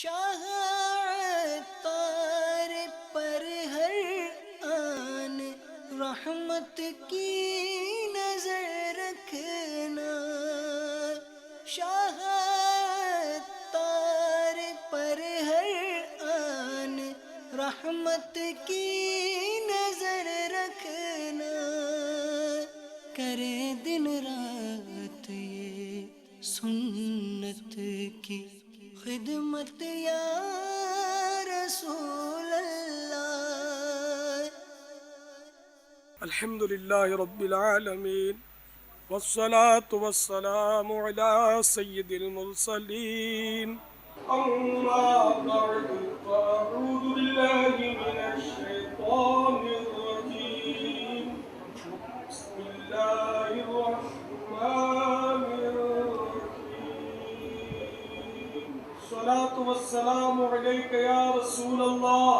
شاہ عطار پر ہر آن رحمت کی نظر رکھنا، شاہ عطار پر ہر آن رحمت کی نظر رکھنا، کرے دن رات یہ سنت کی خدمت یا رسول اللہ۔ الحمد لله رب العالمين والصلاة والسلام على سيد المرسلين، أما بعد فأعوذ بالله من الشيطان الرجيم، بسم الله الرحمن الرحيم، الصلاة والسلام عليك يا رسول الله،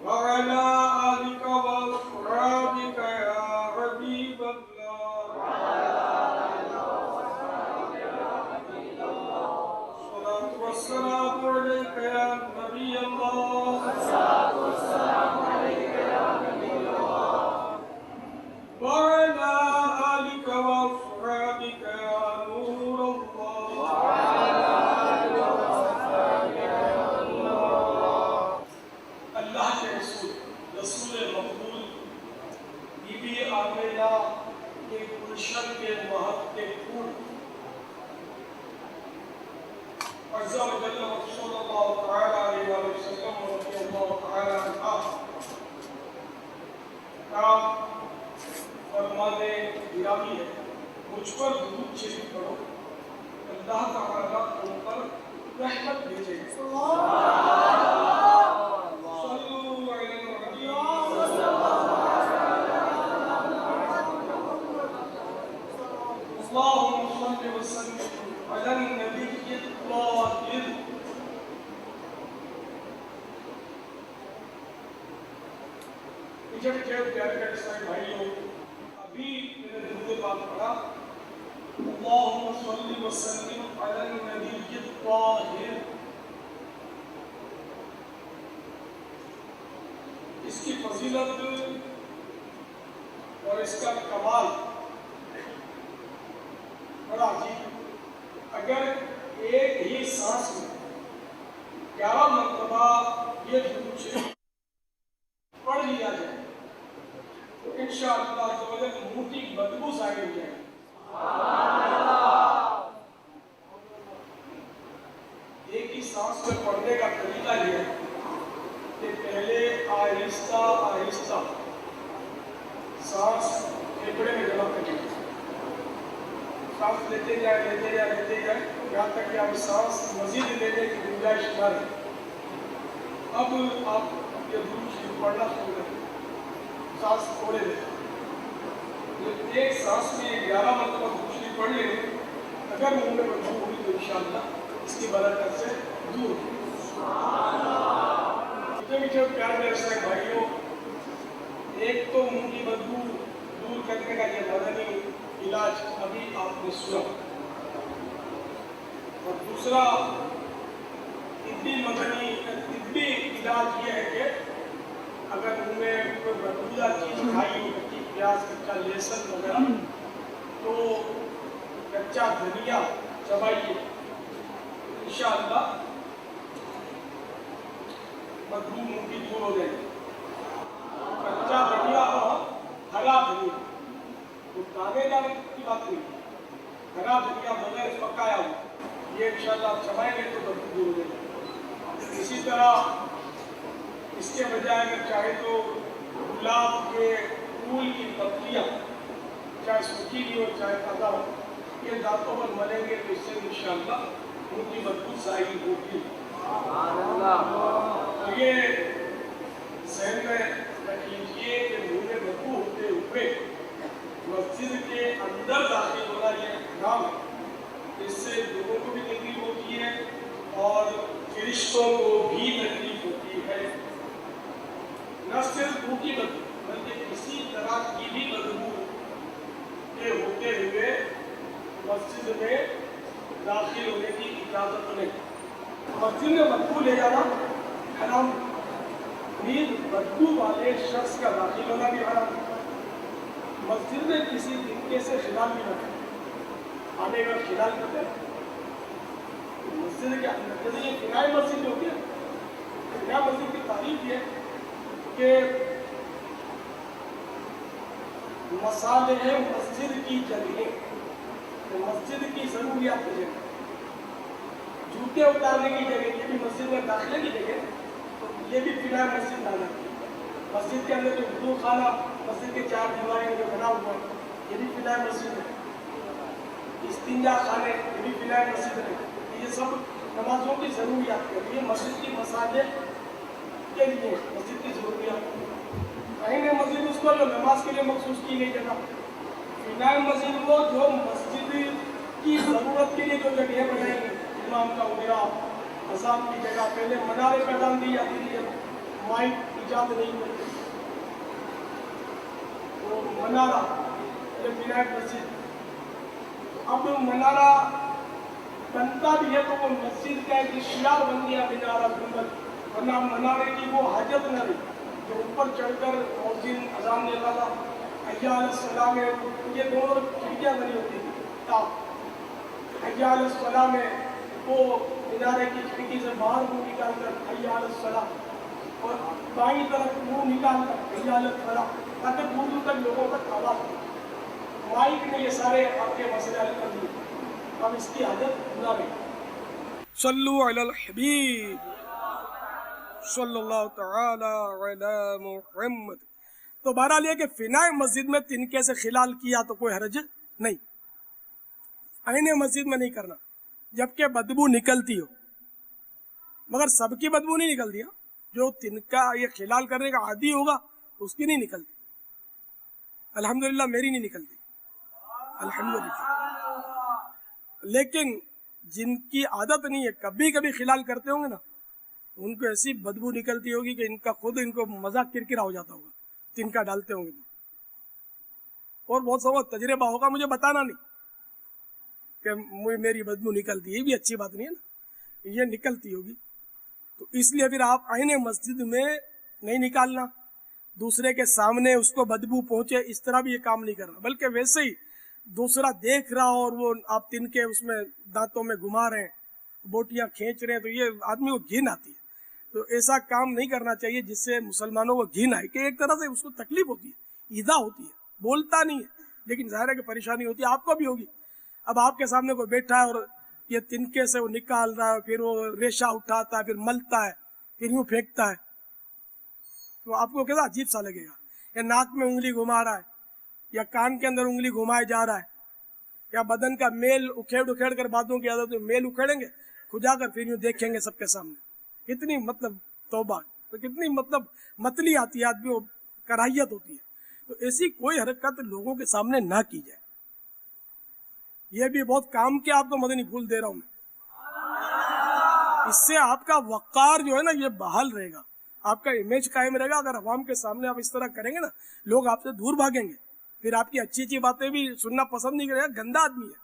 وعلى آلك وأصحابك يا حبيب الله، الصلاة والسلام عليك يا نبي الله، وعلى آلك وأصحابك يا نور الله، اللہ کے رسول مقبول بی بی آمینہ کے گلشن کے مہک کے پھول، عز و جل رسول اللہ تعالی علیہ وسلم رضی اللہ تعالی عنہ کا فرمانے گرامی ہے، مجھ پر درود شریف پڑھو، اللہ تعالی تم پر رحمت بھیجے گا۔ اللهم صل وسلم على النبي الطاهر۔ مجھے پیارے پیارے اسلامی بھائیوں، ابھی میں نے درود پاک پڑھا، اللهم صل وسلم على النبي الطاهر، اس کی فضیلت اور اس کا کمال بڑا عجیب۔ اگر ایک ہی سانس میں 11 مرتبہ یہ درود شریف پڑھ لیا جائے تو انشاءاللہ منہ کی بدبو ظاہر ہو جائے۔ ایک ہی سانس میں پڑھنے کا طریقہ یہ ہے کہ پہلے آہستہ آہستہ سانس پھیپھڑے میں جمع کریں، سانس لیتے جائیں یہاں تک کہ آپ سانس مزید لینے کی گنجائش نہ رہے۔ اب آپ یہ درود شریف پڑھنا شروع کریں، سانس چھوڑے دیں، ایک سانس میں 11 مرتبہ درود شریف پڑھ لیں، اگر منہ میں بدبو ہوئی تو انشاءاللہ اس کی برکت سے دور ہوگی۔ میٹھے پیارے میرے اسلامی بھائیوں، ایک تو منہ کی بدبو دور کرنے کا یہ مدنی علاج ابھی آپ نے سنا، اور دوسرا طبی علاج یہ ہے کہ اگر منہ میں کوئی بدبودار چیز کھائی ہو، کچی پیاز، کچا لہسن وغیرہ، تو کچا دھنیا چبائیے، انشاءاللہ بدبو منہ کی دور ہو جائے گی۔ کچا دھنیا اور ہرا دھنیا، وہ دانے دار کی بات نہیں، ہرا دھنیا بغیر پکایا ہوا، یہ انشاءاللہ آپ چبائیں گے تو بدبو دور ہو جائے گی۔ اسی طرح اس کے بجائے اگر چاہے تو گلاب کے پھول کی پتیاں، چاہے سوکھی بھی ہو چاہے تازہ ہو، یہ دانتوں پر ملیں گے تو اس سے انشاءاللہ منہ کی بدبو ظاہر ہوگی۔ تو یہ ذہن میں رکھ لیجیے کہ منہ میں بدبو ہوتے ہوئے مسجد کے اندر داخل ہونا یہ حرام ہے، اس سے لوگوں کو بھی تکلیف ہوتی ہے اور فرشتوں کو بھی تکلیف ہوتی ہے۔ نہ صرف منہ کی بدبو بلکہ کسی طرح کی بھی بدبو کے ہوتے ہوئے مسجد میں داخل ہونے کی اجازت نہیں. مسجد میں بدبو لے جانا حرام. نیز بدبو والے شخص کا داخل ہونا بھی حرام. مسجد میں کسی طریقے سے خلال بھی نہ کرے. آنے کا خلال کرتے ہیں مسجد کے اندر. جیسے یہ فنائے مسجد جو ہوتی ہے, فنائے مسجد کی تعریف یہ کہ مصالح مسجد کی جگہیں, مسجد کی ضروریات کی جگہ, جوتے اتارنے کی جگہ, یہ بھی مسجد میں داخلے کی جگہ, تو یہ بھی فنائے مسجد لانا. مسجد کے اندر جو وضو خانہ, مسجد کے 4 دیواریں جو بنا ہوا ہے, یہ بھی فنائے مسجد ہے. استنجا خانے, یہ بھی فنائے مسجد ہے. یہ سب نمازوں کی ضروریات کے لیے, مسجد کی مصالح کے لیے, مسجد کی ضروریات. عین مسجد اس کو جو نماز کے لیے مخصوص کی گئی جگہ. فنائے مسجد وہ جو مسجد کی ضرورت کے لیے جو جگہیں بنائی گئی, امام کا وغیرہ, اذان کی جگہ. پہلے منارے پہ اذان دی جاتی تھی, مائک ایجاد نہیں ہوئی, وہ منارہ یہ فنائے مسجد. اب منارہ بنتا بھی ہے تو وہ مسجد کا ایک شعار بن گیا منارہ گنبد, ورنہ منارے کی وہ حاجت نہ رہی جو اوپر چڑھ کر مؤذن اذان دیتا تھا. حی علی الصلاۃ میں یہ دونوں کھڑکیاں بنی ہوتی تھی. حی علی الصلاۃ میں وہ منارے کی کھڑکی سے باہر منہ نکال کر حی علی الصلاۃ, اور بائیں طرف منہ نکال کر حی علی الفلاح, تاکہ دور دور تک لوگوں تک آواز ہو. مائک نے یہ سارے آپ کے مسئلے حل کر دیے. اب اس کی عادت نہ رہی. صلو علی الحبیب صلی اللہ تعالی علی محمد. تو بہرحال یہ کہ فنائے مسجد میں تنکے سے خلال کیا تو کوئی حرج نہیں, عین مسجد میں نہیں کرنا, جبکہ بدبو نکلتی ہو. مگر سب کی بدبو نہیں نکلتی, جو تنکا یہ خلال کرنے کا عادی ہوگا اس کی نہیں نکلتی. الحمدللہ میری نہیں نکلتی, الحمدللہ. لیکن جن کی عادت نہیں ہے, کبھی کبھی خلال کرتے ہوں گے نا, ان کو ایسی بدبو نکلتی ہوگی کہ ان کا خود ان کو مزاق کرکرا ہو جاتا ہوگا, تنکا ڈالتے ہوں گے تو. اور بہت سا تجربہ ہوگا, مجھے بتانا نہیں کہ میری بدبو نکلتی ہے, یہ بھی اچھی بات نہیں ہے نا, یہ نکلتی ہوگی. تو اس لیے پھر آپ عین مسجد میں نہیں نکالنا, دوسرے کے سامنے اس کو بدبو پہنچے اس طرح بھی یہ کام نہیں کرنا, بلکہ ویسے ہی دوسرا دیکھ رہا اور وہ آپ تنکے اس میں دانتوں میں گھما رہے ہیں, بوٹیاں کھینچ رہے ہیں, تو یہ آدمی کو گھن آتی ہے. تو ایسا کام نہیں کرنا چاہیے جس سے مسلمانوں کو گھن آئے, کہ ایک طرح سے اس کو تکلیف ہوتی ہے, ایذا ہوتی ہے, بولتا نہیں ہے لیکن ظاہر ہے کہ پریشانی ہوتی ہے, آپ کو بھی ہوگی. اب آپ کے سامنے کوئی بیٹھا ہے اور یہ تنکے سے وہ نکال رہا ہے, پھر وہ ریشہ اٹھاتا ہے, پھر ملتا ہے, پھر یوں پھینکتا ہے, تو آپ کو کیسا عجیب سا لگے گا. یا ناک میں انگلی گھما رہا ہے, یا کان کے اندر انگلی گھمائے جا رہا ہے, یا بدن کا میل اکھیڑ کر باتوں کی عادت ہے, میل اکھیڑیں گے کھجا کر پھر یوں دیکھیں گے سب کے سامنے. کتنی مطلب توبہ, تو کتنی مطلب متلی آتی ہے آدمی کو, کراہیت ہوتی ہے. تو ایسی کوئی حرکت لوگوں کے سامنے نہ کی جائے. یہ بھی بہت کام کے آپ کو مدنی پھول دے رہا ہوں میں, اس سے آپ کا وقار جو ہے نا یہ بحال رہے گا, آپ کا امیج قائم رہے گا. اگر عوام کے سامنے آپ اس طرح کریں گے نا, لوگ آپ سے دور بھاگیں گے, پھر آپ کی اچھی اچھی باتیں بھی سننا پسند نہیں کرے گا. گندا آدمی ہے,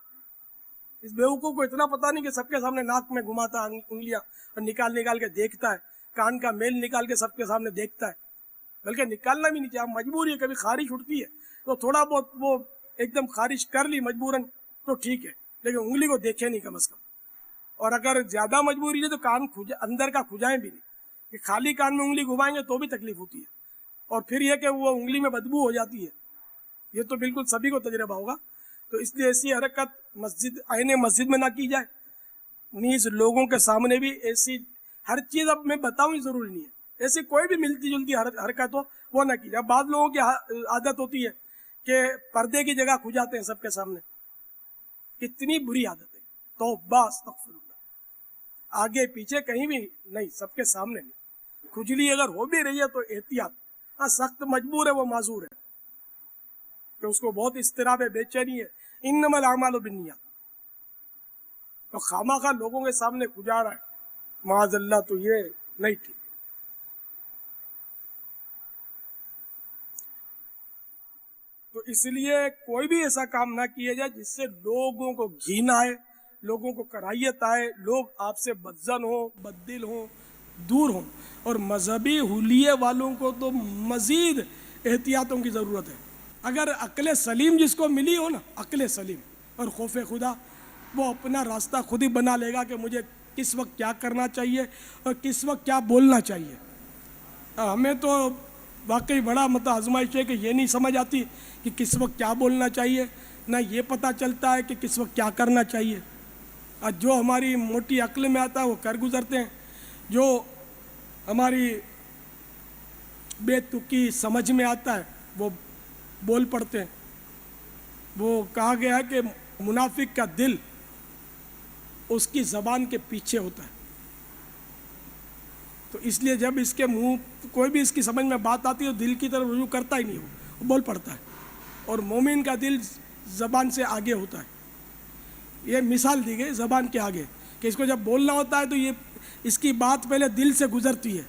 اس بیوقوف کو اتنا پتا نہیں کہ سب کے سامنے ناک میں گھماتا ہے انگلیاں اور نکال کے دیکھتا ہے, کان کا میل نکال کے سب کے سامنے دیکھتا ہے. بلکہ نکالنا بھی نہیں چاہیے, مجبوری ہے, کبھی خارش اٹھتی ہے تو تھوڑا بہت وہ ایک دم خارش کر لی مجبوراً تو ٹھیک ہے, لیکن انگلی کو دیکھے نہیں کم از کم. اور اگر زیادہ مجبوری ہے تو کان اندر کا کھجائیں بھی نہیں, کہ خالی کان میں انگلی گھمائیں گے تو بھی تکلیف ہوتی ہے. اور پھر یہ کہ وہ انگلی میں بدبو ہو جاتی ہے, یہ تو بالکل سبھی کو تجربہ ہوگا. تو اس لیے ایسی حرکت عین مسجد میں نہ کی جائے. نیز لوگوں کے سامنے بھی ایسی ہر چیز اب میں بتاؤں ضروری نہیں ہے, ایسی کوئی بھی ملتی جلتی حرکت ہو وہ نہ کی جائے. بعض لوگوں کی عادت ہوتی ہے کہ پردے کی جگہ کھجاتے ہیں سب کے سامنے, کتنی بری عادت ہے. توبہ استغفر اللہ, آگے پیچھے کہیں بھی نہیں, سب کے سامنے نہیں. کھجلی اگر ہو بھی رہی ہے تو احتیاط, ہاں سخت مجبور ہے وہ معذور ہے, کہ اس کو بہت اضطراب ہے, بے چینی ہے. انما الاعمال بالنیات, تو خامخواہ لوگوں کے سامنے کھجا رہا ہے, معاذ اللہ, تو یہ نہیں ٹھیک. تو اس لیے کوئی بھی ایسا کام نہ کیا جائے جس سے لوگوں کو گھن آئے, لوگوں کو کراہیت آئے، لوگ آپ سے بدظن ہوں، بددل ہوں، دور ہوں، اور مذہبی حلیے والوں کو تو مزید احتیاطوں کی ضرورت ہے۔ اگر عقل سلیم جس کو ملی ہو نا، عقل سلیم اور خوف خدا، وہ اپنا راستہ خود ہی بنا لے گا کہ مجھے کس وقت کیا کرنا چاہیے اور کس وقت کیا بولنا چاہیے۔ ہمیں تو واقعی بڑا آزمائش ہے کہ یہ نہیں سمجھ آتی کہ کس وقت کیا بولنا چاہیے، نہ یہ پتہ چلتا ہے کہ کس وقت کیا کرنا چاہیے۔ اور جو ہماری موٹی عقل میں آتا ہے وہ کر گزرتے ہیں، جو ہماری بے تکی سمجھ میں آتا ہے وہ بول پڑتے ہیں۔ وہ کہا گیا ہے کہ منافق کا دل اس کی زبان کے پیچھے ہوتا ہے، تو اس لیے جب اس کے منہ کوئی بھی اس کی سمجھ میں بات آتی ہے تو دل کی طرف رجوع کرتا ہی نہیں، وہ بول پڑتا ہے، اور مومن کا دل زبان سے آگے ہوتا ہے۔ یہ مثال دی گئی زبان کے آگے کہ اس کو جب بولنا ہوتا ہے تو یہ اس کی بات پہلے دل سے گزرتی ہے،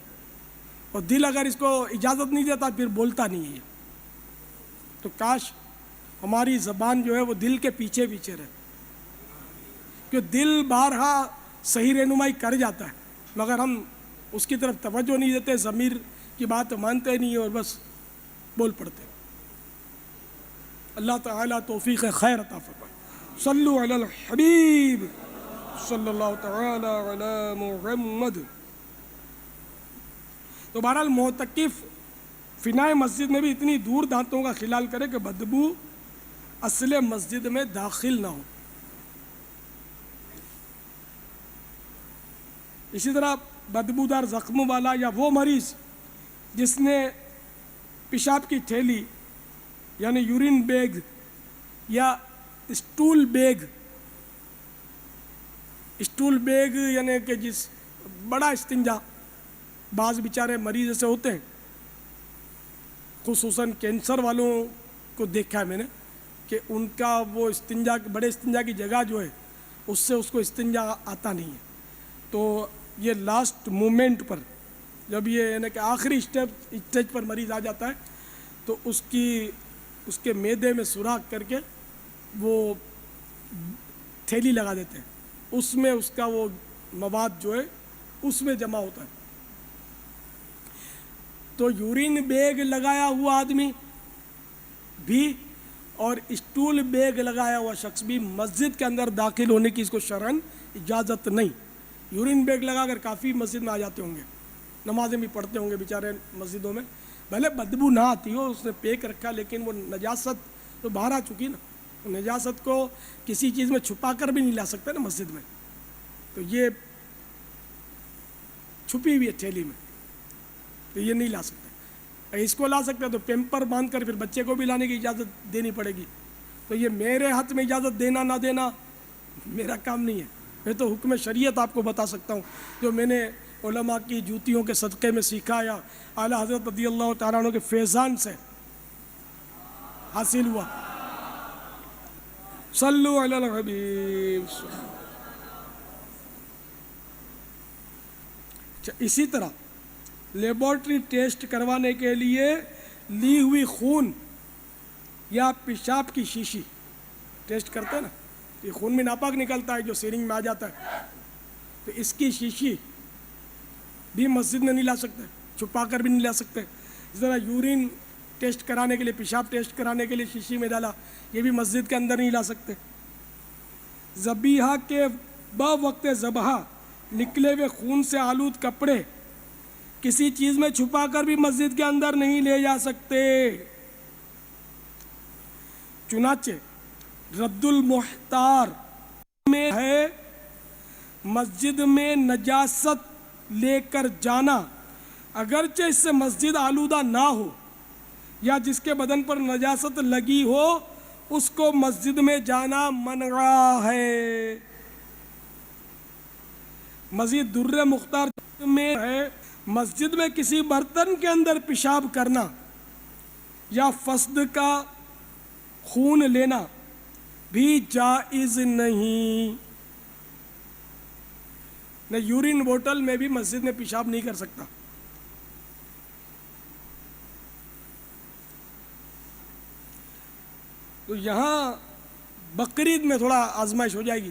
اور دل اگر اس کو اجازت نہیں دیتا پھر بولتا نہیں ہے۔ تو کاش ہماری زبان جو ہے وہ دل کے پیچھے پیچھے رہے، کہ دل بارہا صحیح رہنمائی کر جاتا ہے مگر ہم اس کی طرف توجہ نہیں دیتے، ضمیر کی بات مانتے نہیں اور بس بول پڑتے۔ اللہ تعالیٰ توفیق خیر عطا فرمائے۔ صلو علی الحبیب صلی اللہ تعالی علی محمد۔ تو بہرحال معتکف فنائے مسجد میں بھی اتنی دور دانتوں کا خلال کرے کہ بدبو اصل مسجد میں داخل نہ ہو۔ اسی طرح بدبودار زخم والا یا وہ مریض جس نے پیشاب کی تھیلی یعنی یورین بیگ یا اسٹول بیگ یعنی کہ جس بڑا استنجا، بعض بیچارے مریض ایسے ہوتے ہیں، خصوصاً کینسر والوں کو دیکھا ہے میں نے کہ ان کا وہ استنجا، بڑے استنجا کی جگہ جو ہے اس سے اس کو استنجا آتا نہیں ہے، تو یہ لاسٹ مومنٹ پر جب یہ یعنی کہ آخری اسٹیج پر مریض آ جاتا ہے تو اس کے معدے میں سوراخ کر کے وہ تھیلی لگا دیتے ہیں، اس میں اس کا وہ مواد جو ہے اس میں جمع ہوتا ہے۔ تو یورین بیگ لگایا ہوا آدمی بھی اور اسٹول بیگ لگایا ہوا شخص بھی مسجد کے اندر داخل ہونے کی اس کو شرعاً اجازت نہیں۔ یورین بیگ لگا کر کافی مسجد میں آ جاتے ہوں گے، نمازیں بھی پڑھتے ہوں گے بیچارے مسجدوں میں، بھلے بدبو نہ آتی ہو، اس نے پیک رکھا لیکن وہ نجاست تو باہر آ چکی نا، نجاست کو کسی چیز میں چھپا کر بھی نہیں لا سکتے نا مسجد میں، تو یہ چھپی ہوئی ہے تھیلی میں، تو یہ نہیں لا سکتے۔ اس کو لا سکتے تو پیمپر باندھ کر پھر بچے کو بھی لانے کی اجازت دینی پڑے گی، تو یہ میرے ہاتھ میں اجازت دینا نہ دینا میرا کام نہیں ہے، میں تو حکم شریعت آپ کو بتا سکتا ہوں جو میں نے علماء کی جوتیوں کے صدقے میں سیکھا یا اعلیٰ حضرت رضی اللہ تعالیٰ عنہ کے فیضان سے حاصل ہوا۔ صلو علی الحبیب۔ اسی طرح لیبارٹری ٹیسٹ کروانے کے لیے لی ہوئی خون یا پیشاب کی شیشی ٹیسٹ کرتے ہیں نا، یہ خون میں ناپاک نکلتا ہے جو سیرنگ میں آ جاتا ہے، تو اس کی شیشی بھی مسجد میں نہیں لا سکتے، چھپا کر بھی نہیں لا سکتے۔ اس طرح یورین ٹیسٹ کرانے کے لیے، پیشاب ٹیسٹ کرانے کے لیے شیشی میں ڈالا، یہ بھی مسجد کے اندر نہیں لا سکتے۔ ذبیحہ کے بوقت ذبح نکلے ہوئے خون سے آلود کپڑے کسی چیز میں چھپا کر بھی مسجد کے اندر نہیں لے جا سکتے۔ چنانچہ رد المحتار میں ہے مسجد میں نجاست لے کر جانا، اگرچہ اس سے مسجد آلودہ نہ ہو یا جس کے بدن پر نجاست لگی ہو اس کو مسجد میں جانا منع ہے۔ مزید در مختار میں ہے مسجد میں کسی برتن کے اندر پیشاب کرنا یا فسد کا خون لینا بھی جائز نہیں۔ نہ یورین بوٹل میں بھی مسجد میں پیشاب نہیں کر سکتا۔ تو یہاں بقرعید میں تھوڑا آزمائش ہو جائے گی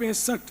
65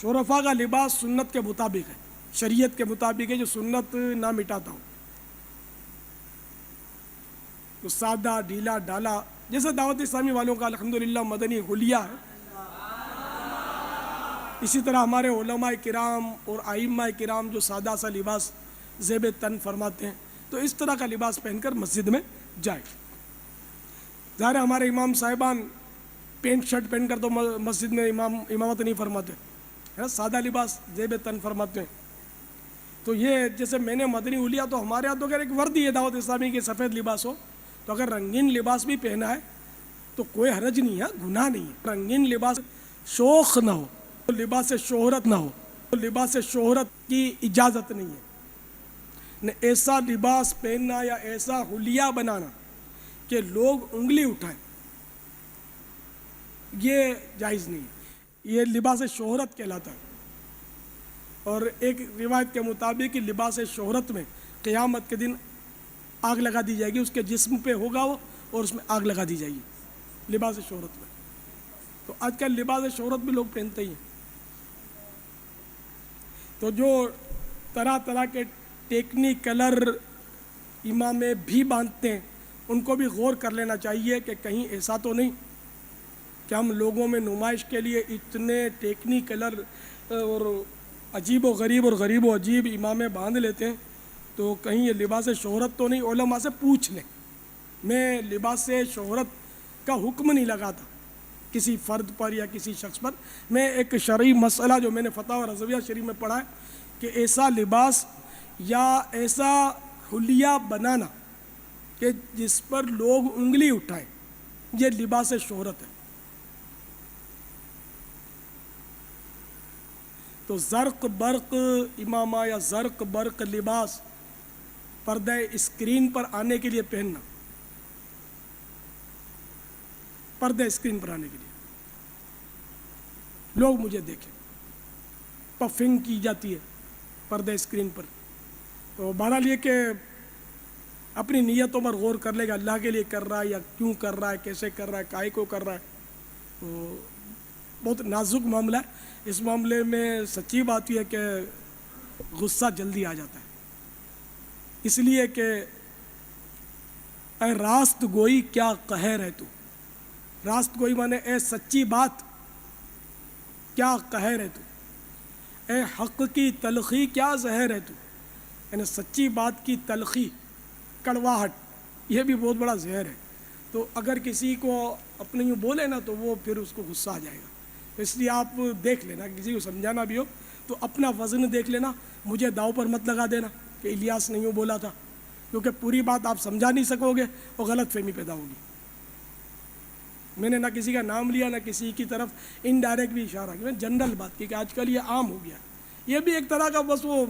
شرفا کا لباس سنت کے مطابق ہے، شریعت کے مطابق ہے، جو سنت نہ مٹاتا ہو، تو سادہ ڈھیلا ڈالا، جیسے دعوت اسلامی والوں کا الحمدللہ مدنی حلیہ ہے، اسی طرح ہمارے علماء کرام اور ائمہ کرام جو سادہ سا لباس زیب تن فرماتے ہیں، تو اس طرح کا لباس پہن کر مسجد میں جائے۔ ظاہر ہے ہمارے امام صاحبان پینٹ شرٹ پہن کر تو مسجد میں امامت نہیں فرماتے، ہے نا، سادہ لباس زیب تن فرماتے ہیں۔ تو یہ جیسے میں نے مدنی حلیہ، تو ہمارے یہاں تو اگر ایک وردی ہے دعوت اسلامی کے سفید لباس ہو، تو اگر رنگین لباس بھی پہنا ہے تو کوئی حرج نہیں ہے، گناہ نہیں ہے۔ رنگین لباس شوخ نہ ہو، لباس شہرت نہ ہو، لباس شہرت کی اجازت نہیں ہے، نہ ایسا لباس پہننا یا ایسا حلیہ بنانا کہ لوگ انگلی اٹھائیں، یہ جائز نہیں ہے، یہ لباس شہرت کہلاتا ہے۔ اور ایک روایت کے مطابق کہ لباس شہرت میں قیامت کے دن آگ لگا دی جائے گی، اس کے جسم پہ ہوگا وہ، اور اس میں آگ لگا دی جائے گی لباس شہرت میں۔ تو آج کل لباس شہرت بھی لوگ پہنتے ہی ہیں، تو جو طرح طرح کے ٹیکنی کلر امام بھی باندھتے ہیں، ان کو بھی غور کر لینا چاہیے کہ کہیں ایسا تو نہیں کہ ہم لوگوں میں نمائش کے لیے اتنے ٹیکنی کلر اور عجیب و غریب امامیں باندھ لیتے ہیں، تو کہیں یہ لباس شہرت تو نہیں۔ علماء سے پوچھ لیں، میں لباس شہرت کا حکم نہیں لگاتا کسی فرد پر یا کسی شخص پر، میں ایک شرعی مسئلہ جو میں نے فتاوی رضویہ شریف میں پڑھا ہے کہ ایسا لباس یا ایسا حلیہ بنانا کہ جس پر لوگ انگلی اٹھائیں، یہ لباس شہرت ہے۔ تو زرق برق امامہ یا زرق برق لباس پردہ اسکرین پر آنے کے لیے پہننا، پردہ اسکرین پر آنے کے لیے لوگ مجھے دیکھیں، پفنگ کی جاتی ہے پردہ اسکرین پر۔ تو بہرحال یہ کہ اپنی نیتوں پر غور کر لے گا، اللہ کے لیے کر رہا ہے یا کیوں کر رہا ہے، کیسے کر رہا ہے، کائے کو کر رہا ہے۔ تو بہت نازک معاملہ ہے، اس معاملے میں سچی بات یہ ہے کہ غصہ جلدی آ جاتا ہے، اس لیے کہ اے راست گوئی کیا قہر ہے تو، راست گوئی مانے اے سچی بات کیا قہر ہے تو، اے حق کی تلخی کیا زہر ہے تو، یعنی سچی بات کی تلخی، کڑواہٹ، یہ بھی بہت بڑا زہر ہے۔ تو اگر کسی کو اپنے یوں بولے نا تو وہ پھر اس کو غصہ آ جائے گا، تو اس لیے آپ دیکھ لینا، کسی کو سمجھانا بھی ہو تو اپنا وزن دیکھ لینا، مجھے داؤ پر مت لگا دینا کہ الیاس نے یوں بولا تھا، کیونکہ پوری بات آپ سمجھا نہیں سکو گے اور غلط فہمی پیدا ہوگی۔ میں نے نہ کسی کا نام لیا، نہ کسی کی طرف انڈائریکٹ بھی اشارہ کیا، جنرل بات کی کہ آج کل یہ عام ہو گیا، یہ بھی ایک طرح کا بس وہ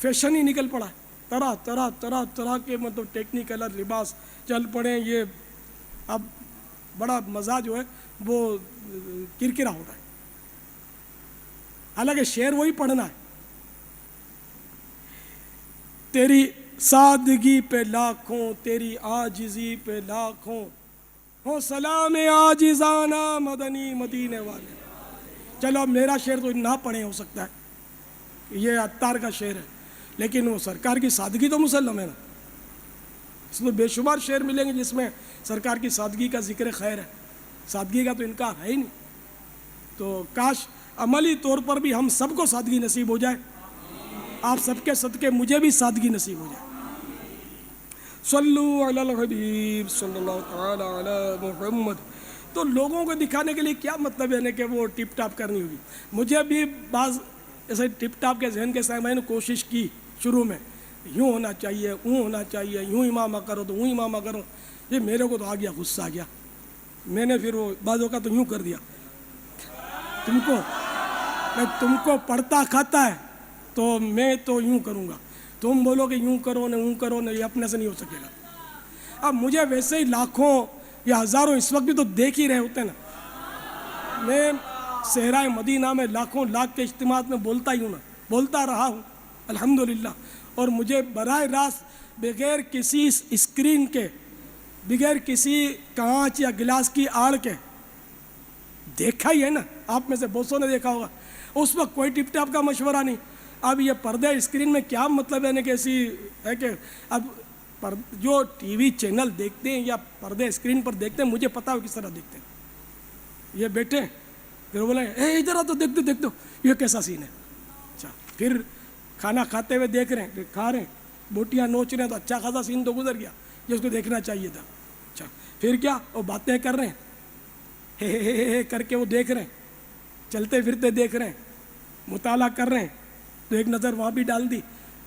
فیشن ہی نکل پڑا ہے، طرح کے مطلب ٹیکنیکل لباس چل پڑے، یہ اب بڑا مزہ جو ہے وہ کرکرا ہو رہا ہے، حالانکہ شعر وہی پڑھنا ہے۔ تیری سادگی پہ لاکھوں، تیری عاجزی پہ لاکھوں، ہو سلام عاجزانہ مدنی مدینے والے۔ چلو اب میرا شعر تو نہ پڑھیں، ہو سکتا ہے یہ عطار کا شعر ہے، لیکن وہ سرکار کی سادگی تو مسلم ہے نا، اس میں بے شمار شعر ملیں گے جس میں سرکار کی سادگی کا ذکر خیر ہے، سادگی کا تو انکار ہے ہی نہیں۔ تو کاش عملی طور پر بھی ہم سب کو سادگی نصیب ہو جائے، آپ سب کے صدقے مجھے بھی سادگی نصیب ہو جائے۔ صلو علی الحبیب صلی اللہ تعالی علی محمد۔ تو لوگوں کو دکھانے کے لیے کیا مطلب ہے کہ وہ ٹپ ٹاپ کرنی ہوگی، مجھے بھی بعض ایسے ٹپ ٹاپ کے ذہن کے ساتھ میں نے کوشش کی شروع میں، یوں ہونا چاہیے، اوں ہونا چاہیے، یوں امامہ کرو تو اوں امامہ کرو، یہ میرے کو تو آ گیا، غصہ آ گیا، میں نے پھر وہ بعضوں کا تو یوں کر دیا، تم کو پڑھتا کھاتا ہے تو میں تو یوں کروں گا، تم بولو کہ یوں کرو نہ اوں کرو نہ، یہ اپنے سے نہیں ہو سکے گا۔ اب مجھے ویسے ہی لاکھوں یا ہزاروں اس وقت بھی تو دیکھ ہی رہے ہوتے ہیں نا، میں صحرائے مدینہ میں لاکھوں لاکھ کے اجتماعات میں بولتا ہی ہوں نا، بولتا رہا ہوں الحمدللہ، اور مجھے براہ راست بغیر کسی اسکرین کے، بغیر کسی کانچ یا گلاس کی آڑ کے دیکھا ہی ہے نا، آپ میں سے بہت سو نے دیکھا ہوگا اس وقت کوئی ٹپ ٹاپ کا مشورہ نہیں. اب یہ پردے اسکرین میں کیا مطلب ہے کہ ایسی ہے کہ اب جو ٹی وی چینل دیکھتے ہیں یا پردے اسکرین پر دیکھتے ہیں, مجھے پتا ہو کس طرح دیکھتے ہیں. یہ بیٹھے پھر بولے اے ادھر آ تو دیکھ دو یہ کیسا سین ہے. اچھا پھر کھانا کھاتے ہوئے دیکھ رہے ہیں, کھا رہے ہیں, بوٹیاں نوچ رہے ہیں, تو اچھا خاصا سین تو گزر گیا جس کو دیکھنا چاہیے تھا. اچھا پھر کیا, وہ باتیں کر رہے ہیں, ہے کر کے وہ دیکھ رہے ہیں, چلتے پھرتے دیکھ رہے ہیں, مطالعہ کر رہے ہیں, تو ایک نظر وہاں بھی ڈال دی.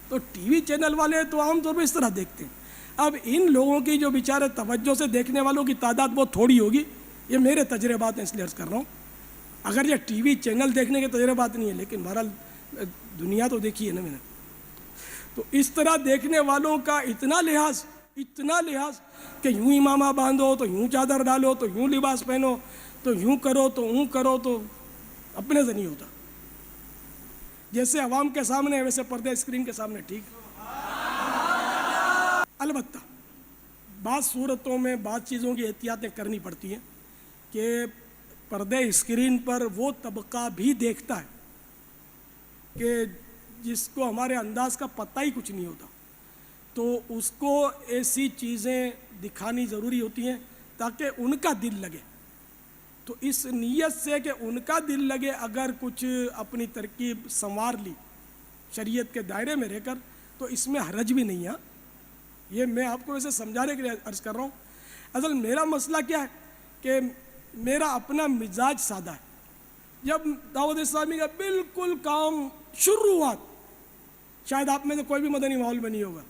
تو ٹی وی چینل والے تو عام طور پہ اس طرح دیکھتے ہیں. اب ان لوگوں کی جو بیچارے توجہ سے دیکھنے والوں کی تعداد بہت تھوڑی ہوگی. یہ میرے تجربات ہیں اس لیے عرض کر رہا ہوں. اگر یہ ٹی وی چینل دیکھنے کے تجربات نہیں ہے, لیکن بہرحال دنیا تو دیکھی ہے نا میں نے. تو اس طرح دیکھنے والوں کا اتنا لحاظ کہ یوں امامہ باندھو تو یوں چادر ڈالو تو یوں لباس پہنو تو یوں کرو تو اوں کرو, تو اپنے سے نہیں ہوتا. جیسے عوام کے سامنے ویسے پردے اسکرین کے سامنے ٹھیک. البتہ بعض صورتوں میں بعض چیزوں کی احتیاطیں کرنی پڑتی ہیں کہ پردے اسکرین پر وہ طبقہ بھی دیکھتا ہے کہ جس کو ہمارے انداز کا پتہ ہی کچھ نہیں ہوتا, تو اس کو ایسی چیزیں دکھانی ضروری ہوتی ہیں تاکہ ان کا دل لگے. تو اس نیت سے کہ ان کا دل لگے اگر کچھ اپنی ترکیب سنوار لی شریعت کے دائرے میں رہ کر, تو اس میں حرج بھی نہیں ہے. یہ میں آپ کو ویسے سمجھانے کے لیے عرض کر رہا ہوں. اصل میرا مسئلہ کیا ہے کہ میرا اپنا مزاج سادہ ہے. جب دعوت اسلامی کا بالکل کام شروعات, شاید آپ میں سے کوئی بھی مدنی ماحول میں نہیں ہوگا,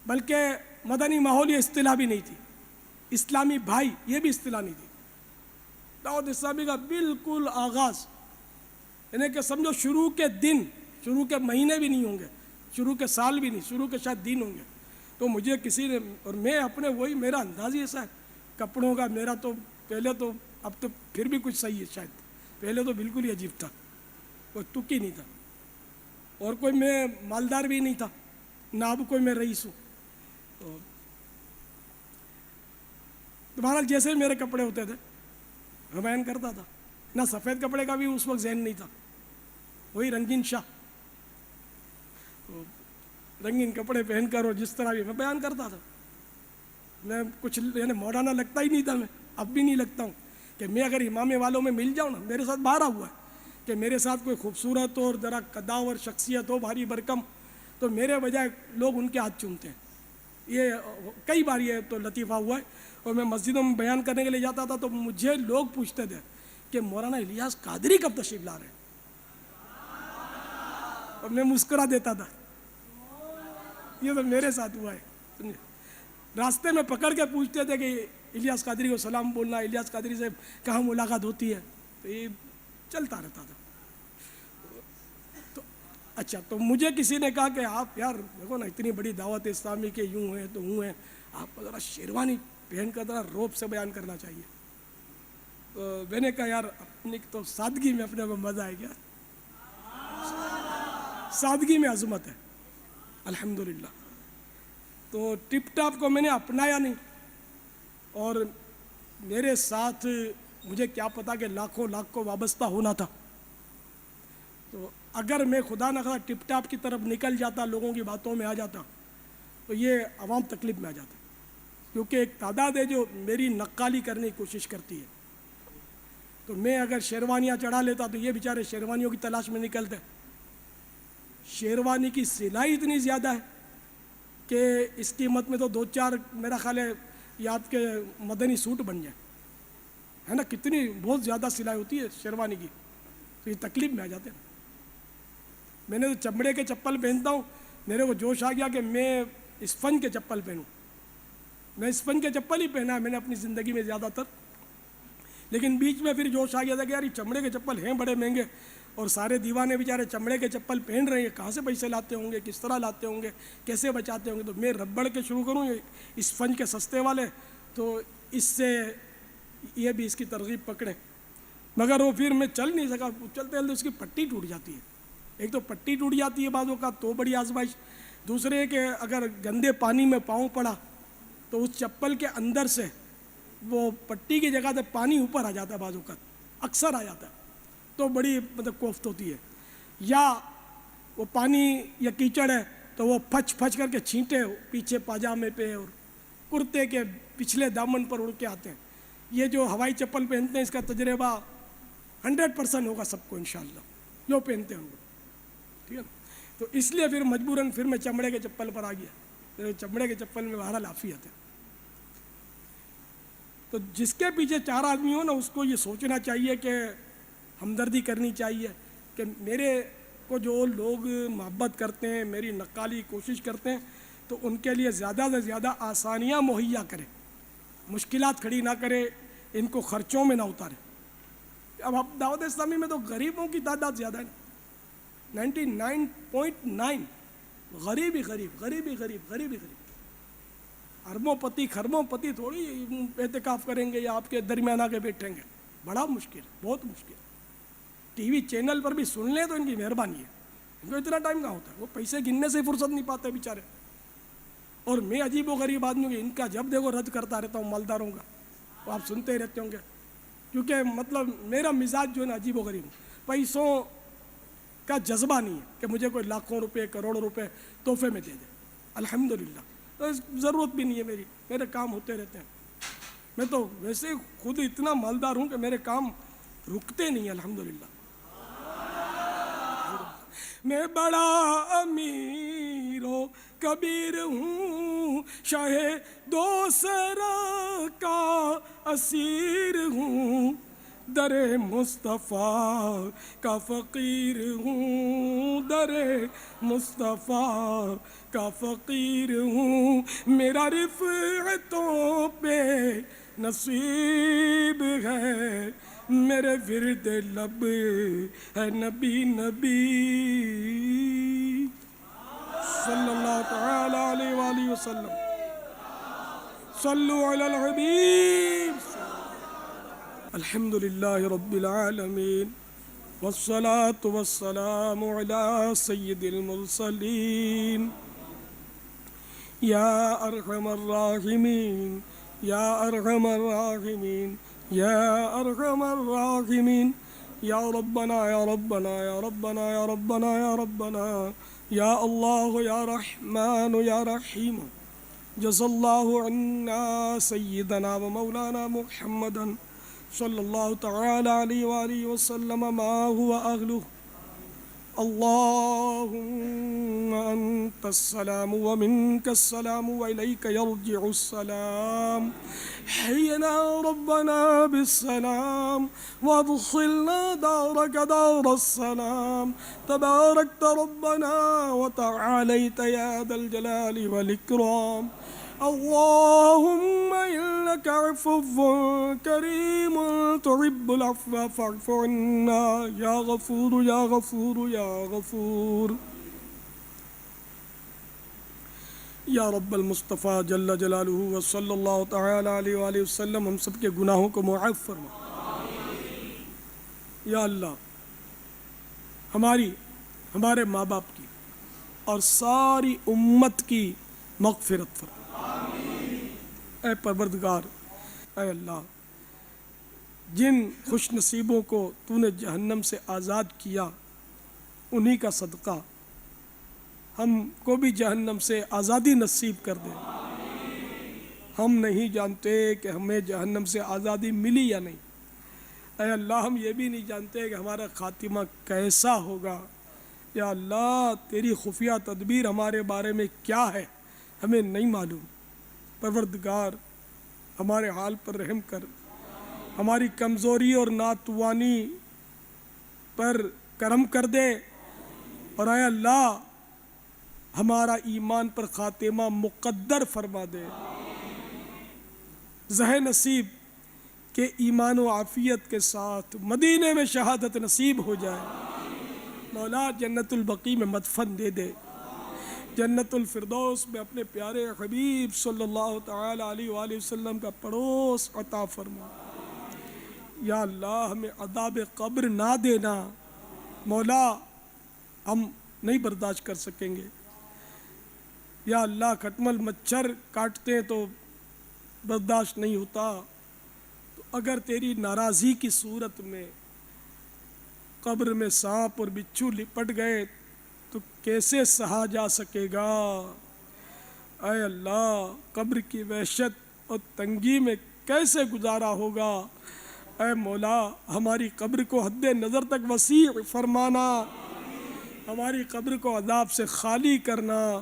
بلکہ مدنی ماحول یہ اصطلاح بھی نہیں تھی, اسلامی بھائی یہ بھی اصطلاح نہیں تھی. دعوت اسلامی کا بالکل آغاز, یعنی کہ سمجھو شروع کے دن, شروع کے مہینے بھی نہیں ہوں گے, شروع کے سال بھی نہیں, شروع کے شاید دن ہوں گے, تو مجھے کسی نے, اور میں اپنے وہی میرا انداز ہی ایسا ہے کپڑوں کا, میرا تو پہلے تو, اب تو پھر بھی کچھ صحیح ہے شاید, پہلے تو بالکل ہی عجیب تھا, کوئی تک ہی نہیں تھا, اور کوئی میں مالدار بھی نہیں تھا, نہ اب کوئی میں رئیس ہوں. تو بہرحال جیسے میرے کپڑے ہوتے تھے میں بیان کرتا تھا. نہ سفید کپڑے کا بھی اس وقت ذہن نہیں تھا, وہی رنگین شاہ, رنگین کپڑے پہن کر اور جس طرح بھی میں بیان کرتا تھا. میں کچھ یعنی مولانا لگتا ہی نہیں تھا, میں اب بھی نہیں لگتا ہوں کہ میں اگر امامے والوں میں مل جاؤں نا, میرے ساتھ بارہ ہوا ہے کہ میرے ساتھ کوئی خوبصورت اور ذرا قداور شخصیت ہو, بھاری بھرکم, تو میرے بجائے لوگ ان کے ہاتھ چومتے ہیں. یہ کئی بار یہ تو لطیفہ ہوا ہے. اور میں مسجدوں میں بیان کرنے کے لیے جاتا تھا تو مجھے لوگ پوچھتے تھے کہ مولانا الیاس قادری کب تشریف لا رہے ہیں, اور میں مسکرا دیتا تھا. یہ تو میرے ساتھ ہوا ہے. راستے میں پکڑ کے پوچھتے تھے کہ الیاس قادری کو سلام بولنا, الیاس قادری سے کہاں ملاقات ہوتی ہے, تو یہ چلتا رہتا تھا. تو اچھا, تو مجھے کسی نے کہا کہ آپ یار دیکھو نا اتنی بڑی دعوت اسلامی کے یوں ہیں تو ہوں ہیں, آپ کو ذرا شیروانی پہن کر ذرا روب سے بیان کرنا چاہیے. تو میں نے کہا یار اپنی تو سادگی میں اپنے کو مزہ آئے گا, سادگی میں عظمت ہے الحمدللہ. تو ٹپ ٹاپ کو میں نے اپنایا نہیں, اور میرے ساتھ مجھے کیا پتا کہ لاکھوں لاکھ کو وابستہ ہونا تھا. تو اگر میں خدا نخواستہ ٹپ ٹاپ کی طرف نکل جاتا, لوگوں کی باتوں میں آ جاتا, تو یہ عوام تکلیف میں آ جاتا, کیونکہ ایک تعداد ہے جو میری نقالی کرنے کی کوشش کرتی ہے. تو میں اگر شیروانیاں چڑھا لیتا تو یہ بیچارے شیروانیوں کی تلاش میں نکلتے. شیروانی کی سلائی اتنی زیادہ ہے کہ اس قیمت میں تو 2-4 میرا خیال ہے یاد کے مدنی سوٹ بن جائیں, ہے نا, کتنی بہت زیادہ سلائی ہوتی ہے شیروانی کی. تو یہ تکلیف میں آ جاتے ہیں. میں نے تو چمڑے کے چپل پہنتا ہوں, میرے کو جوش آ گیا کہ میں اسفنج کے چپل پہنوں. میں اسفنج کے چپل ہی پہنا ہے میں نے اپنی زندگی میں زیادہ تر, لیکن بیچ میں پھر جوش آ گیا تھا کہ یار یہ چمڑے کے چپل ہیں بڑے مہنگے, اور سارے دیوانے بیچارے چمڑے کے چپل پہن رہے ہیں, کہاں سے پیسے لاتے ہوں گے, کس طرح لاتے ہوں گے, کیسے بچاتے ہوں گے. تو میں ربڑ کے شروع کروں اسفنج کے سستے والے, تو اس سے یہ بھی اس کی ترغیب پکڑیں. مگر وہ پھر میں چل نہیں سکا, چلتے چلتے اس کی پٹی ٹوٹ جاتی ہے. ایک تو پٹی ٹوٹ جاتی ہے بعضوں کا, تو بڑی آزمائش. دوسرے کہ اگر گندے پانی میں پاؤں پڑا تو اس چپل کے اندر سے وہ پٹی کی جگہ سے پانی اوپر آ جاتا ہے, بعضوں کا اکثر آ جاتا ہے. تو بڑی مطلب کوفت ہوتی ہے، یا وہ پانی یا کیچڑ ہے تو وہ پھچ پھچ کر کے چھینٹے پیچھے پاجامے پہ اور کرتے کے پچھلے دامن پر اڑ کے آتے ہیں۔ یہ جو ہوائی چپل پہنتے ہیں اس کا تجربہ 100% ہوگا سب کو انشاءاللہ جو پہنتے ہیں ان کو، ٹھیک ہے نا؟ تو اس لیے پھر مجبوراً پھر میں چمڑے کے چپل پر آ گیا، پھر چمڑے کے چپل میں بہرحال عافیت ہے۔ تو جس کے پیچھے 4 آدمی ہو نا اس کو یہ سوچنا چاہیے کہ ہمدردی کرنی چاہیے کہ میرے کو جو لوگ محبت کرتے ہیں، میری نقالی کوشش کرتے ہیں، تو ان کے لیے زیادہ سے زیادہ آسانیاں مہیا کرے، مشکلات کھڑی نہ کرے، ان کو خرچوں میں نہ اتارے۔ اب دعوت اسلامی میں تو غریبوں کی تعداد زیادہ ہے، 99.9 غریب ہی غریب، غریب ہی غریب، غریب ہی غریب۔ اربوں پتی خربوں پتی تھوڑی اعتکاف کریں گے یا آپ کے درمیان آ کے بیٹھیں گے، بڑا مشکل ہے، بہت مشکل ہے۔ ٹی وی چینل پر بھی سن لیں تو ان کی مہربانی ہے، ان کو اتنا ٹائم کہاں ہوتا ہے، وہ پیسے گننے سے فرصت نہیں پاتے بیچارے۔ اور میں عجیب و غریب آدمی ہوں، ان کا جب دیکھو رد کرتا رہتا ہوں مالداروں کا، وہ آپ سنتے ہی رہتے ہوں گے، کیونکہ مطلب میرا مزاج جو ہے نا عجیب و غریب ہے، پیسوں کا جذبہ نہیں ہے کہ مجھے کوئی لاکھوں روپے کروڑوں روپے تحفے میں دے دے، الحمدللہ تو ضرورت بھی نہیں ہے، میرے کام ہوتے رہتے ہیں۔ میں تو ویسے خود اتنا مالدار ہوں کہ میرے کام رکتے نہیں، الحمدللہ۔ میں بڑا امیر و کبیر ہوں، شاہ دوسرا کا اسیر ہوں، در مصطفیٰ کا فقیر ہوں، در مصطفیٰ کا فقیر ہوں، میرا رفعتوں پہ نصیب ہے، میرے ورد لب ہے نبی نبی، صلی اللہ تعالی علیہ وآلہ وسلم، صلو علی الحبیب۔ الحمد للہ رب العالمین، والصلاة والسلام علی سید المرسلین، یا ارحم الراحمین، یا ارحم الراحمین، یا ارحم الراحمین، یا ربنا یا ربنا یا ربنا یا ربنا یا ربنا، یا اللہ یا رحمان یا رحیم، جزا اللہ عنا سیدنا و مولانا محمدا صلی اللہ تعالی علیہ وآلہ وسلم ما هو اہلہ، اللہم انت السلام ومنک السلام وإلیک یرجع السلام، حینا ربنا بالسلام وادخلنا دارک دار السلام، تبارکت ربنا وتعالیت یا ذا الجلال والإکرام، اللهم إنك عفو كريم تحب العفو فاعف عنا يا غفور يا غفور يا غفور، یا رب المصطفیٰ جل جلالہ وصلی اللہ تعالی علیہ وآلہ وسلم ہم سب کے گناہوں کو معاف فرما۔ یا اللہ ہمارے ماں باپ کی اور ساری امت کی مغفرت فرما۔ اے پروردگار، اے اللہ جن خوش نصیبوں کو تو نے جہنم سے آزاد کیا انہی کا صدقہ ہم کو بھی جہنم سے آزادی نصیب کر دے۔ ہم نہیں جانتے کہ ہمیں جہنم سے آزادی ملی یا نہیں، اے اللہ ہم یہ بھی نہیں جانتے کہ ہمارا خاتمہ کیسا ہوگا۔ یا اللہ تیری خفیہ تدبیر ہمارے بارے میں کیا ہے ہمیں نہیں معلوم، پروردگار ہمارے حال پر رحم کر، ہماری کمزوری اور ناتوانی پر کرم کر دے، اور اے اللہ ہمارا ایمان پر خاتمہ مقدر فرما دے، زہ نصیب کہ ایمان و عافیت کے ساتھ مدینے میں شہادت نصیب ہو جائے۔ مولا جنت البقیع میں مدفن دے دے، جنت الفردوس میں اپنے پیارے حبیب صلی اللہ تعالی علیہ وآلہ وسلم کا پڑوس عطا فرما۔ یا اللہ ہمیں عذاب قبر نہ دینا، مولا ہم نہیں برداشت کر سکیں گے۔ یا اللہ کھٹمل مچھر کاٹتے ہیں تو برداشت نہیں ہوتا، تو اگر تیری ناراضی کی صورت میں قبر میں سانپ اور بچھو لپٹ گئے تو کیسے سہا جا سکے گا؟ اے اللہ، قبر کی وحشت اور تنگی میں کیسے گزارا ہوگا؟ اے مولا، ہماری قبر کو حد نظر تک وسیع فرمانا، ہماری قبر کو عذاب سے خالی کرنا۔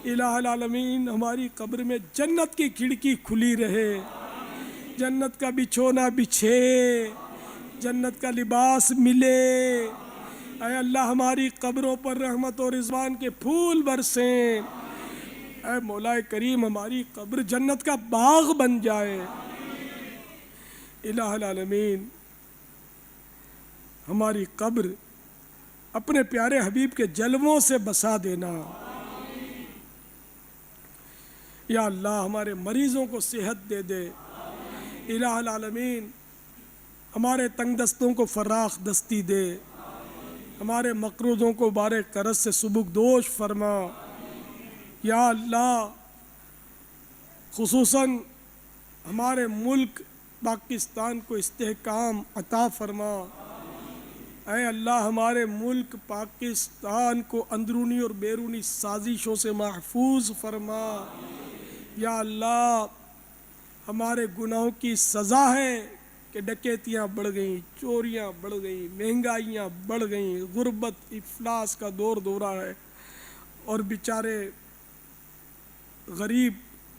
الہ العالمین، ہماری قبر میں جنت کی کھڑکی کھلی رہے، جنت کا بچھونا بچھے، جنت کا لباس ملے۔ اے اللہ، ہماری قبروں پر رحمت اور رضوان کے پھول برسیں۔ اے مولا کریم، ہماری قبر جنت کا باغ بن جائے۔ الہ العالمین، ہماری قبر اپنے پیارے حبیب کے جلووں سے بسا دینا۔ یا اللہ، ہمارے مریضوں کو صحت دے دے۔ الہ العالمین، ہمارے تنگ دستوں کو فراخ دستی دے، ہمارے مقروضوں کو بار کرز سے سبک دوش فرما۔ یا اللہ، خصوصاً ہمارے ملک پاکستان کو استحکام عطا فرما۔ اے اللہ، ہمارے ملک پاکستان کو اندرونی اور بیرونی سازشوں سے محفوظ فرما۔ یا اللہ، ہمارے گناہوں کی سزا ہے کہ ڈکیتیاں بڑھ گئیں، چوریاں بڑھ گئیں، مہنگائیاں بڑھ گئیں، غربت افلاس کا دور دورہ ہے، اور بیچارے غریب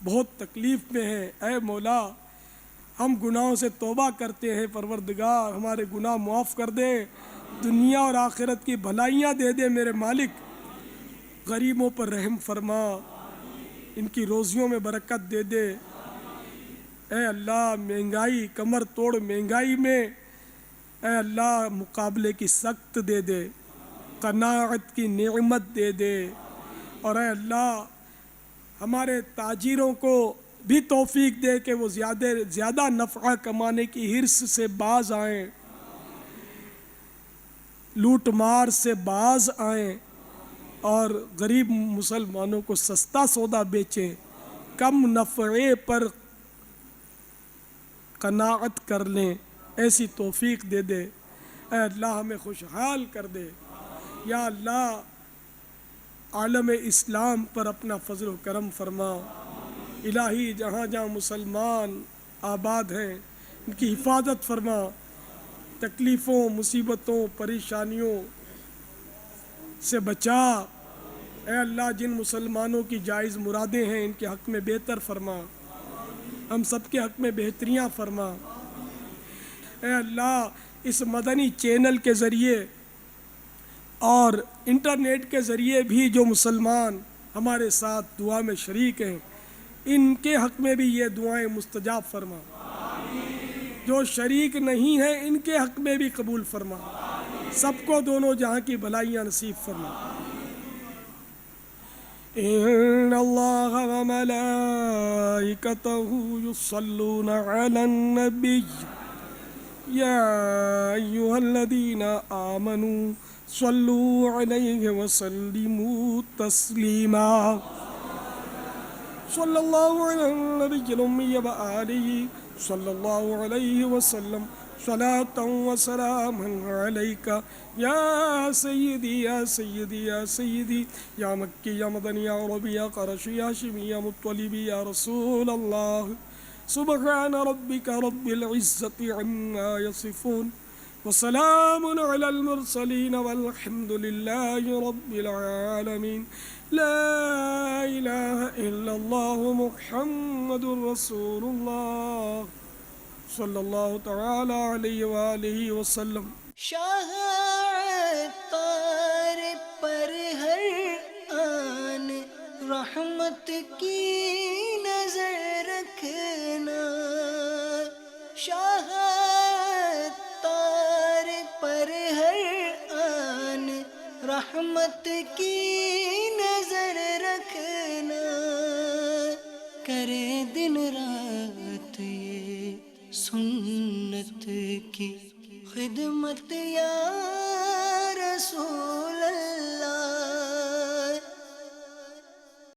بہت تکلیف میں ہیں۔ اے مولا، ہم گناہوں سے توبہ کرتے ہیں، پروردگار ہمارے گناہ معاف کر دے، دنیا اور آخرت کی بھلائیاں دے دے میرے مالک۔ غریبوں پر رحم فرما، ان کی روزیوں میں برکت دے دے۔ اے اللہ، مہنگائی، کمر توڑ مہنگائی میں اے اللہ مقابلے کی سخت دے دے، قناعت کی نعمت دے دے، اور اے اللہ ہمارے تاجروں کو بھی توفیق دے کہ وہ زیادہ نفع کمانے کی حرص سے باز آئیں، لوٹ مار سے باز آئیں، اور غریب مسلمانوں کو سستا سودا بیچیں، کم نفعے پر قناعت کر لیں، ایسی توفیق دے دے۔ اے اللہ، ہمیں خوشحال کر دے۔ یا اللہ، عالم اسلام پر اپنا فضل و کرم فرما۔ الہی، جہاں جہاں مسلمان آباد ہیں ان کی حفاظت فرما، تکلیفوں، مصیبتوں، پریشانیوں سے بچا۔ اے اللہ، جن مسلمانوں کی جائز مرادیں ہیں ان کے حق میں بہتر فرما، ہم سب کے حق میں بہتریاں فرما۔ اے اللہ، اس مدنی چینل کے ذریعے اور انٹرنیٹ کے ذریعے بھی جو مسلمان ہمارے ساتھ دعا میں شریک ہیں، ان کے حق میں بھی یہ دعائیں مستجاب فرما۔ جو شریک نہیں ہیں ان کے حق میں بھی قبول فرما، سب کو دونوں جہاں کی بھلائیاں نصیب فرما۔ ان اللہ وملائکتہ یصلون علی النبی یا ایھا الذین آمنوا صلوا علیہ وسلموا تسلیما۔ صلی اللہ علی النبی الامی وآلہ صلی اللہ علیہ وسلم صلاۃ و سلام علیک یا سیدی یا سیدی یا سیدی، یا مکی یا مدنی یا عربی یا قرشی یا ہاشمی یا مطلبی یا رسول اللہ۔ سبحان ربک رب العزت عما یصفون، وسلام علی المرسلین والحمد للہ رب العالمین۔ لا الہ الا اللہ محمد رسول اللہ صلی اللہ تعالی علیہ وآلہ وسلم۔ شاہ عطار پر ہر آن رحمت کی نظر رکھنا، شاہ عطار پر ہر آن رحمت کی نظر رکھنا، کرے دن رات یہ سنت کی خدمت یا رسول اللہ۔